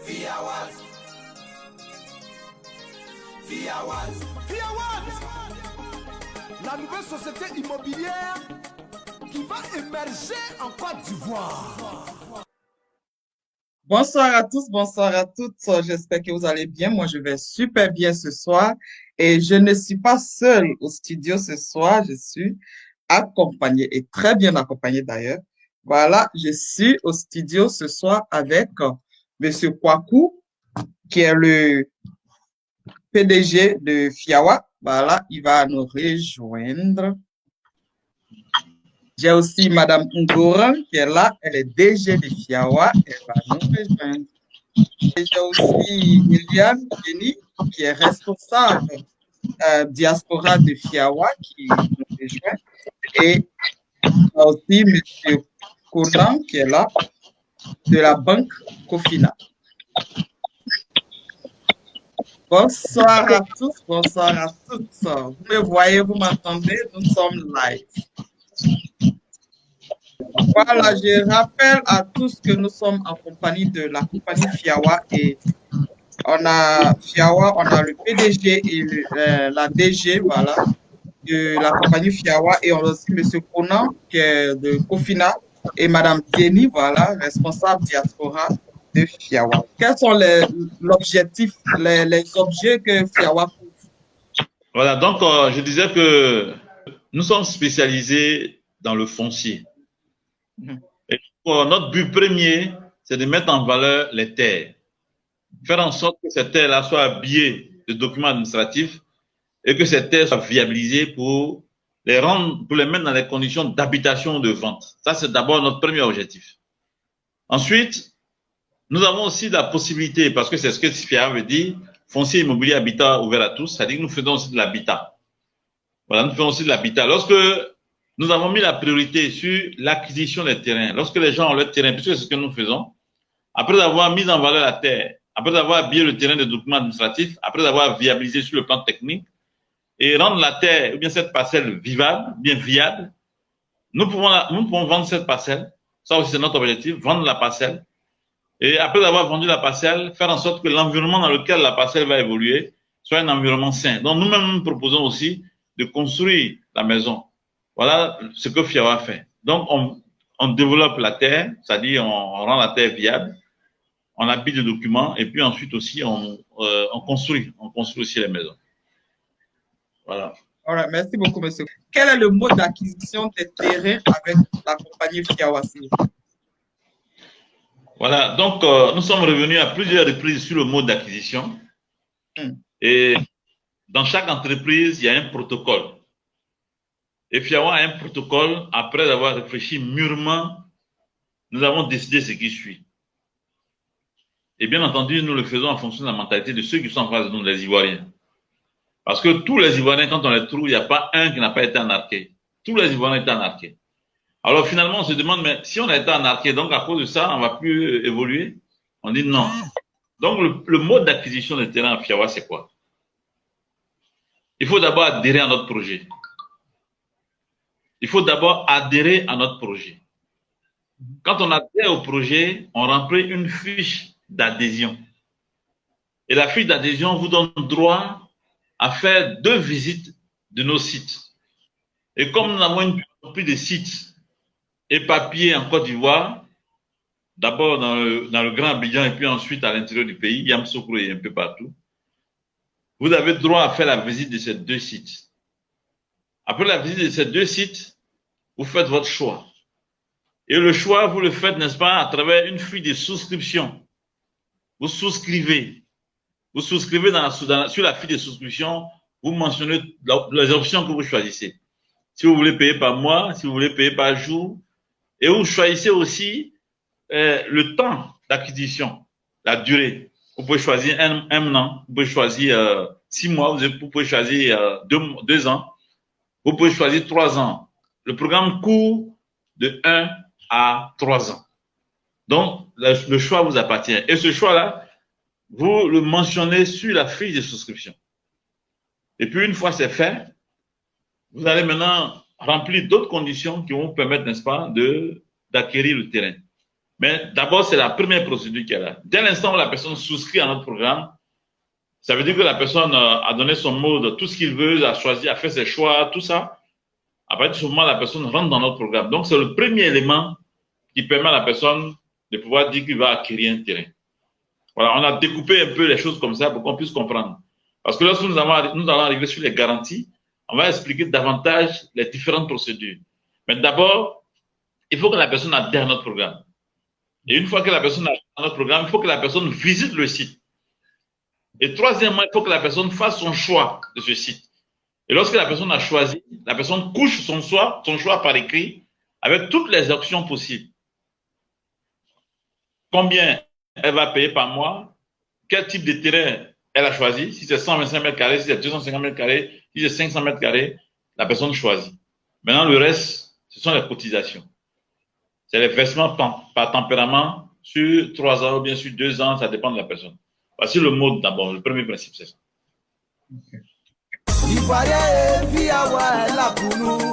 Fiawaz. Fiawaz. Fiawaz. La nouvelle société immobilière qui va émerger en Côte d'Ivoire. Bonsoir à tous, bonsoir à toutes. J'espère que vous allez bien. Moi, je vais super bien ce soir. Et je ne suis pas seule au studio ce soir. Je suis accompagnée et très bien accompagnée d'ailleurs. Voilà, je suis au studio ce soir avec Monsieur Kwaku, qui est le PDG de Fiawa. Voilà, il va nous rejoindre. J'ai aussi Madame Ngora qui est là. Elle est DG de Fiawa. Elle va nous rejoindre. Et j'ai aussi Eliane Jenny, qui est responsable diaspora de Fiawa, qui nous rejoint. Et aussi M. Conan, qui est là, de la banque Cofina. Bonsoir à tous, bonsoir à toutes. Vous me voyez, vous m'entendez, nous sommes live. Voilà, je rappelle à tous que nous sommes en compagnie de la compagnie Fiawa et on a Fiawa, on a le PDG et la DG, voilà, de la compagnie Fiawa et on a aussi M. Conan qui est de Cofina et Mme Jenny, voilà, responsable diaspora de Fiawa. Quels sont l'objectif, les objets que Fiawa couvre? Voilà, donc je disais que nous sommes spécialisés dans le foncier. Et notre but premier, c'est de mettre en valeur les terres. Faire en sorte que ces terres-là soient habillées de documents administratifs et que ces terres soient viabilisées pour les rendre, pour les mettre dans les conditions d'habitation ou de vente. Ça, c'est d'abord notre premier objectif. Ensuite, nous avons aussi la possibilité, parce que c'est ce que FIA veut dire, foncier immobilier habitat ouvert à tous, c'est-à-dire que nous faisons aussi de l'habitat. Voilà, nous faisons aussi de l'habitat. Lorsque nous avons mis la priorité sur l'acquisition des terrains, lorsque les gens ont leur terrain, puisque c'est ce que nous faisons, après avoir mis en valeur la terre, après avoir habillé le terrain de documents administratifs, après avoir viabilisé sur le plan technique, et rendre la terre, ou bien cette parcelle vivable, bien viable, nous pouvons vendre cette parcelle. Ça aussi, c'est notre objectif, vendre la parcelle. Et après avoir vendu la parcelle, faire en sorte que l'environnement dans lequel la parcelle va évoluer soit un environnement sain. Donc, nous-mêmes, nous proposons aussi de construire la maison. Voilà ce que Fiawa fait. Donc, on développe la terre, c'est-à-dire on rend la terre viable, on habille les documents et puis ensuite aussi on construit aussi les maisons. Voilà. Voilà, merci beaucoup, monsieur. Quel est le mode d'acquisition des terrains avec la compagnie Fiawa? Voilà, donc nous sommes revenus à plusieurs reprises sur le mode d'acquisition. Et dans chaque entreprise, il y a un protocole. Et Fiawa a un protocole, après avoir réfléchi mûrement, nous avons décidé ce qui suit. Et bien entendu, nous le faisons en fonction de la mentalité de ceux qui sont en face de nous, les Ivoiriens. Parce que tous les Ivoiriens, quand on les trouve, il n'y a pas un qui n'a pas été anarqué. Tous les Ivoiriens étaient anarqués. Alors finalement, on se demande, mais si on a été anarqué, donc à cause de ça, on ne va plus évoluer? On dit non. Donc le mode d'acquisition de terrain à Fiawa, c'est quoi? Il faut d'abord adhérer à notre projet. Il faut d'abord adhérer à notre projet. Quand on adhère au projet, on remplit une fiche d'adhésion. Et la fiche d'adhésion vous donne droit à faire 2 visites de nos sites. Et comme nous avons une panoplie de sites éparpillés en Côte d'Ivoire, d'abord dans le Grand Abidjan et puis ensuite à l'intérieur du pays, Yamoussoukro et un peu partout, vous avez droit à faire la visite de ces 2 sites. Après la visite de ces 2 sites, vous faites votre choix. Et le choix, vous le faites, n'est-ce pas, à travers une fiche de souscription. Vous souscrivez. Vous souscrivez sur la fiche de souscription, vous mentionnez les options que vous choisissez. Si vous voulez payer par mois, si vous voulez payer par jour, et vous choisissez aussi le temps d'acquisition, la durée. Vous pouvez choisir un an, vous pouvez choisir 6 mois, vous pouvez choisir 2 ans, vous pouvez choisir 3 ans. Le programme court de 1 à 3 ans. Donc, le choix vous appartient. Et ce choix-là, vous le mentionnez sur la fiche de souscription. Et puis, une fois c'est fait, vous allez maintenant remplir d'autres conditions qui vont vous permettre, n'est-ce pas, d'acquérir le terrain. Mais d'abord, c'est la première procédure qui est là. Dès l'instant où la personne souscrit à notre programme, ça veut dire que la personne a donné son mode, tout ce qu'il veut, a choisi, a fait ses choix, tout ça. À partir de ce moment, la personne rentre dans notre programme. Donc, c'est le premier élément qui permet à la personne de pouvoir dire qu'il va acquérir un terrain. Voilà, on a découpé un peu les choses comme ça pour qu'on puisse comprendre. Parce que lorsque nous allons arriver sur les garanties, on va expliquer davantage les différentes procédures. Mais d'abord, il faut que la personne adhère à notre programme. Et une fois que la personne adhère à notre programme, il faut que la personne visite le site. Et troisièmement, il faut que la personne fasse son choix de ce site. Et lorsque la personne a choisi, la personne couche son choix par écrit avec toutes les options possibles. Combien elle va payer par mois, quel type de terrain elle a choisi, si c'est 125 mètres carrés, si c'est 250 mètres carrés, si c'est 500 mètres carrés, la personne choisit. Maintenant, le reste, ce sont les cotisations. C'est les versements par tempérament sur 3 ans ou bien sur 2 ans, ça dépend de la personne. Voici le mode d'abord, le premier principe, c'est ça. Ivoiriens et Fiawa est là pour nous.